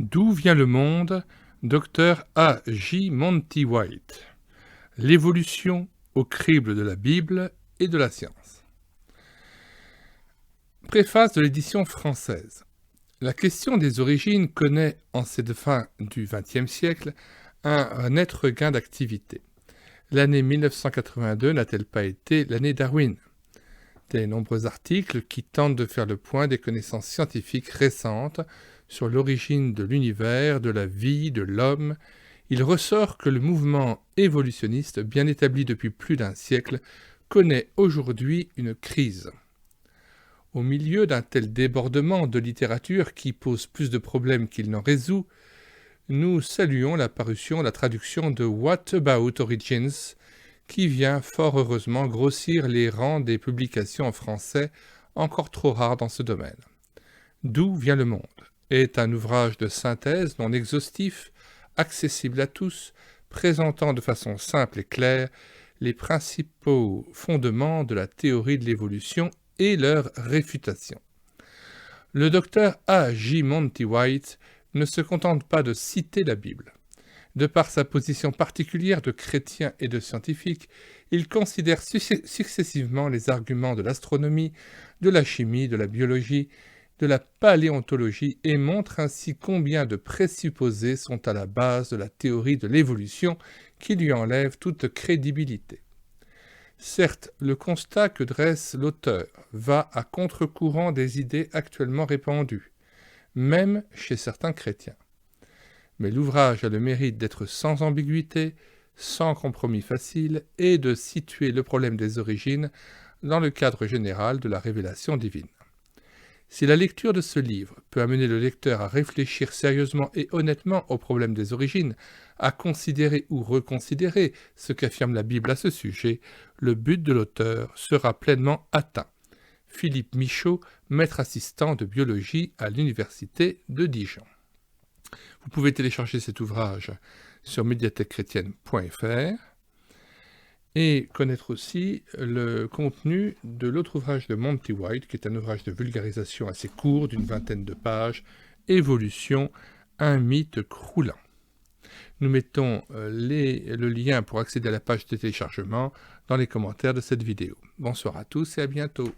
D'où vient le monde? Dr A. J. Monty White. L'évolution au crible de la Bible et de la science. Préface de l'édition française. La question des origines connaît, en cette fin du XXe siècle, un net regain d'activité. L'année 1982 n'a-t-elle pas été l'année Darwin? Des nombreux articles qui tentent de faire le point des connaissances scientifiques récentes sur l'origine de l'univers, de la vie, de l'homme, il ressort que le mouvement évolutionniste, bien établi depuis plus d'un siècle, connaît aujourd'hui une crise. Au milieu d'un tel débordement de littérature qui pose plus de problèmes qu'il n'en résout, nous saluons la traduction de What About Origins, qui vient fort heureusement grossir les rangs des publications en français, encore trop rares dans ce domaine. D'où vient le monde est un ouvrage de synthèse non exhaustif, accessible à tous, présentant de façon simple et claire les principaux fondements de la théorie de l'évolution et leur réfutation. Le docteur A. J. Monty White ne se contente pas de citer la Bible. De par sa position particulière de chrétien et de scientifique, il considère successivement les arguments de l'astronomie, de la chimie, de la biologie, de la paléontologie et montre ainsi combien de présupposés sont à la base de la théorie de l'évolution qui lui enlève toute crédibilité. Certes, le constat que dresse l'auteur va à contre-courant des idées actuellement répandues, même chez certains chrétiens. Mais l'ouvrage a le mérite d'être sans ambiguïté, sans compromis facile et de situer le problème des origines dans le cadre général de la révélation divine. Si la lecture de ce livre peut amener le lecteur à réfléchir sérieusement et honnêtement au problème des origines, à considérer ou reconsidérer ce qu'affirme la Bible à ce sujet, le but de l'auteur sera pleinement atteint. Philippe Michaud, maître assistant de biologie à l'Université de Dijon. Vous pouvez télécharger cet ouvrage sur médiathèquechrétienne.fr et connaître aussi le contenu de l'autre ouvrage de Monty White, qui est un ouvrage de vulgarisation assez court, d'une vingtaine de pages, Évolution, un mythe croulant. Nous mettons le lien pour accéder à la page de téléchargement dans les commentaires de cette vidéo. Bonsoir à tous et à bientôt.